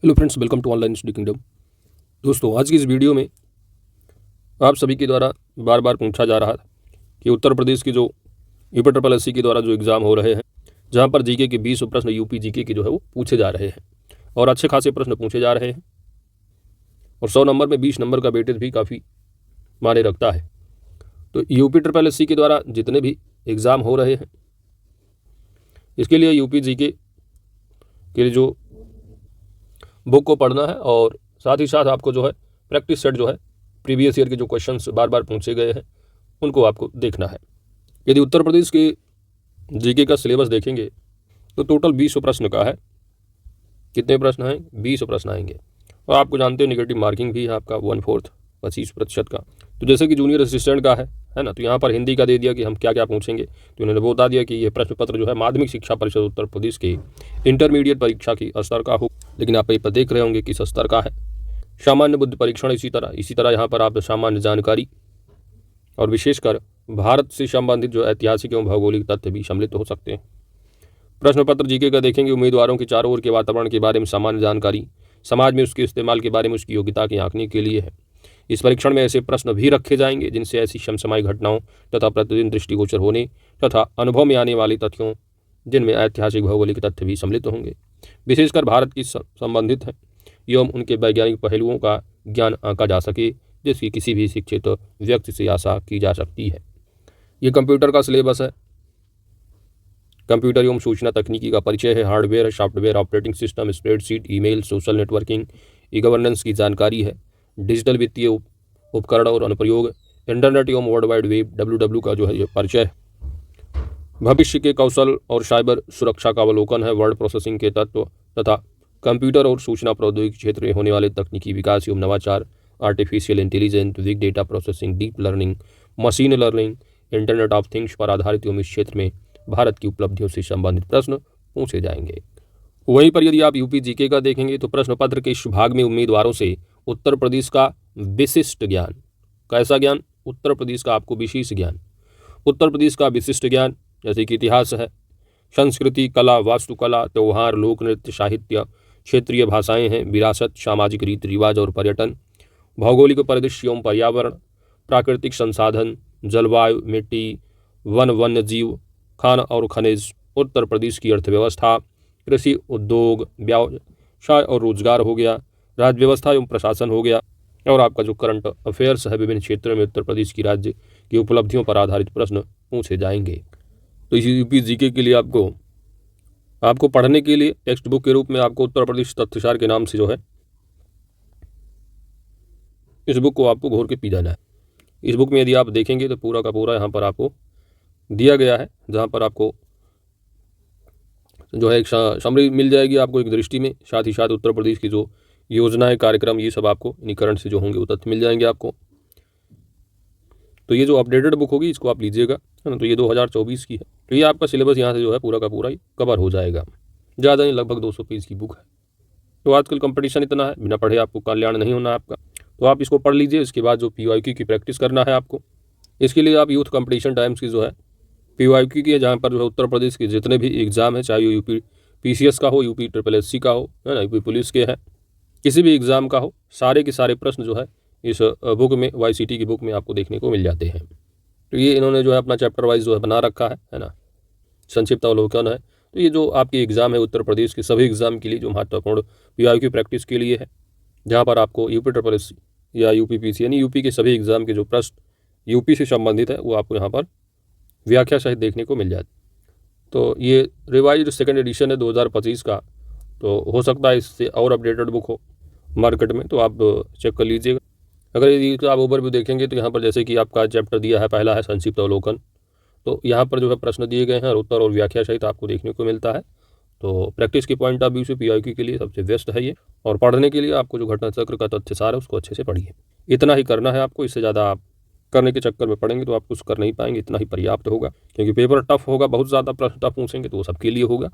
Hello friends, welcome to online study kingdom. दोस्तों, आज की इस वीडियो में आप सभी के द्वारा बार बार पूछा जा रहा था कि उत्तर प्रदेश की जो यूपी के द्वारा जो एग्ज़ाम हो रहे हैं, जहां पर जीके के 20 प्रश्न यूपी जीके के जो है वो पूछे जा रहे हैं और अच्छे खासे प्रश्न पूछे जा रहे हैं और 100 नंबर में 20 नंबर का वेटेज भी काफ़ी मायने रखता है। तो यूपी के द्वारा जितने भी एग्ज़ाम हो रहे हैं, इसके लिए यूपी जीके के लिए जो बुक को पढ़ना है और साथ ही साथ आपको जो है प्रैक्टिस सेट जो है प्रीवियस ईयर के जो क्वेश्चंस बार बार पूछे गए हैं उनको आपको देखना है। यदि उत्तर प्रदेश के जीके का सिलेबस देखेंगे तो टोटल 20 प्रश्न का है। कितने प्रश्न हैं? 20 प्रश्न आएंगे और आपको जानते हो नेगेटिव मार्किंग भी है आपका 1/4 25% का। तो जैसे कि जूनियर असिस्टेंट का है ना, तो यहाँ पर हिंदी का दे दिया कि हम क्या क्या पूछेंगे। तो उन्होंने बता दिया कि ये प्रश्न पत्र जो है माध्यमिक शिक्षा परिषद उत्तर प्रदेश के इंटरमीडिएट परीक्षा की स्तर का हो। लेकिन आप पेपर देख रहे होंगे किस स्तर का है। सामान्य बुद्धि परीक्षण इसी तरह यहाँ पर आप सामान्य जानकारी और विशेषकर भारत से संबंधित जो ऐतिहासिक एवं भौगोलिक तथ्य भी सम्मिलित हो सकते हैं। प्रश्न पत्र जीके का देखेंगे, उम्मीदवारों के चारों ओर के वातावरण के बारे में सामान्य जानकारी, समाज में उसके इस्तेमाल के बारे में उसकी योग्यता के आंकने के लिए है। इस परीक्षण में ऐसे प्रश्न भी रखे जाएंगे जिनसे ऐसी समसामयिक घटनाओं तथा प्रतिदिन दृष्टिगोचर होने तथा अनुभव में आने वाले तथ्यों जिनमें ऐतिहासिक भौगोलिक तथ्य भी सम्मिलित होंगे, विशेषकर भारत की संबंधित है एवं उनके वैज्ञानिक पहलुओं का ज्ञान आंका जा सके, जिसकी किसी भी शिक्षित व्यक्ति से आशा की जा सकती है। ये कंप्यूटर का सिलेबस है। कंप्यूटर एवं सूचना तकनीकी का परिचय है, हार्डवेयर है, software, operating system, spreadsheet, email, social networking, e governance की जानकारी है, डिजिटल वित्तीय उपकरण और अनुप्रयोग, इंटरनेट एवं वर्ल्ड वाइड वेब WW का जो है ये परिचय है, भविष्य के कौशल और साइबर सुरक्षा का अवलोकन है, वर्ड प्रोसेसिंग के तत्व तथा कंप्यूटर और सूचना प्रौद्योगिकी क्षेत्र में होने वाले तकनीकी विकास एवं नवाचार, artificial intelligence, big data processing, deep learning, machine learning, internet of things पर आधारित एवं इस क्षेत्र में भारत की उपलब्धियों से संबंधित प्रश्न पूछे जाएंगे। वहीं पर यदि आप यूपी जीके का देखेंगे तो प्रश्न पत्र के इस भाग में उम्मीदवारों से उत्तर प्रदेश का विशिष्ट ज्ञान, कैसा ज्ञान? उत्तर प्रदेश का आपको विशेष ज्ञान, उत्तर प्रदेश का विशिष्ट ज्ञान जैसे कि इतिहास है, संस्कृति, कला, वास्तुकला, त्यौहार, लोक नृत्य, साहित्य, क्षेत्रीय भाषाएं हैं, विरासत, सामाजिक रीति रिवाज और पर्यटन, भौगोलिक परिदृश्य एवं पर्यावरण, प्राकृतिक संसाधन, जलवायु, मिट्टी, वन्य जीव, खान और खनिज, उत्तर प्रदेश की अर्थव्यवस्था, कृषि, उद्योग, व्यवसाय और रोजगार हो गया, राज्य व्यवस्था एवं प्रशासन हो गया और आपका जो करंट अफेयर्स है, विभिन्न क्षेत्रों में उत्तर प्रदेश की राज्य की उपलब्धियों पर आधारित प्रश्न पूछे जाएंगे। तो इसी यूपी जीके के लिए आपको पढ़ने के लिए टेक्स्ट बुक के रूप में आपको उत्तर प्रदेश तथ्यसार के नाम से जो है इस बुक को आपको घोर के पी जाना है। इस बुक में यदि आप देखेंगे तो पूरा का पूरा यहाँ पर आपको दिया गया है, जहाँ पर आपको जो है एक समरी मिल जाएगी आपको एक दृष्टि में, साथ ही साथ उत्तर प्रदेश की जो योजनाएं, कार्यक्रम, ये सब आपको इन्हीं करंट से जो होंगे वो तथ्य मिल जाएंगे आपको। तो ये जो अपडेटेड बुक होगी इसको आप लीजिएगा, है ना। तो ये 2024 की है। तो ये आपका सिलेबस यहाँ से जो है पूरा का पूरा ही कवर हो जाएगा। ज़्यादा नहीं, लगभग 200 पेज की बुक है। तो आजकल कंपटीशन इतना है, बिना पढ़े आपको कल्याण नहीं होना आपका। तो आप इसको पढ़ लीजिए। इसके बाद जो PYQ की प्रैक्टिस करना है आपको, इसके लिए आप यूथ कंपटीशन टाइम्स की जो है PYQ की है, जहाँ पर जो है उत्तर प्रदेश के जितने भी एग्ज़ाम है, चाहे यूपी PCS का हो, UPSSC का हो, है ना, यूपी पुलिस के है, किसी भी एग्ज़ाम का हो, सारे के सारे प्रश्न जो है इस बुक में, YCT की बुक में आपको देखने को मिल जाते हैं। तो ये इन्होंने जो है अपना चैप्टर वाइज जो है बना रखा है ना, संक्षिप्त अवलोकन है। तो ये जो आपकी एग्ज़ाम है उत्तर प्रदेश के सभी एग्ज़ाम के लिए जो महत्वपूर्ण PYQ प्रैक्टिस के लिए है, जहाँ पर आपको UPSSC या UPPC यानी यूपी के सभी एग्ज़ाम के जो प्रश्न यूपी से संबंधित है वो आपको यहाँ पर व्याख्या सहित देखने को मिल जाती। तो ये रिवाइज सेकंड एडिशन है 2025 का। तो हो सकता है इससे और अपडेटेड बुक हो मार्केट में, तो आप चेक कर लीजिएगा। अगर यदि आप ओवरव्यू देखेंगे तो यहाँ पर जैसे कि आपका चैप्टर दिया है, पहला है संक्षिप्त अवलोकन। तो यहाँ पर जो है प्रश्न दिए गए हैं और उत्तर और व्याख्या सहित आपको देखने को मिलता है। तो प्रैक्टिस के पॉइंट ऑफ व्यू से PYQ के लिए सबसे बेस्ट है ये। और पढ़ने के लिए आपको जो घटना चक्र का तथ्यसार है उसको अच्छे से पढ़िए। इतना ही करना है आपको, इससे ज़्यादा आप करने के चक्कर में पढ़ेंगे तो आप कुछ कर नहीं पाएंगे। इतना ही पर्याप्त होगा, क्योंकि पेपर टफ होगा, बहुत ज़्यादा प्रश्न टफ पूछेंगे तो वो सबके लिए होगा।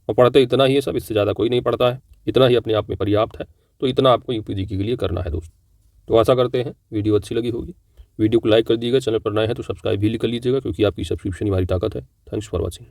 और पढ़ते इतना ही है सब, इससे ज़्यादा कोई नहीं पढ़ता है। इतना ही अपने आप में पर्याप्त है। तो इतना आपको यूपी जीके के लिए करना है दोस्तों। तो आशा करते हैं वीडियो अच्छी लगी होगी। वीडियो को लाइक कर दीजिएगा, चैनल पर नए हैं तो सब्सक्राइब भी कर लीजिएगा, क्योंकि आपकी सब्सक्रिप्शन हमारी ताकत है। Thanks for watching.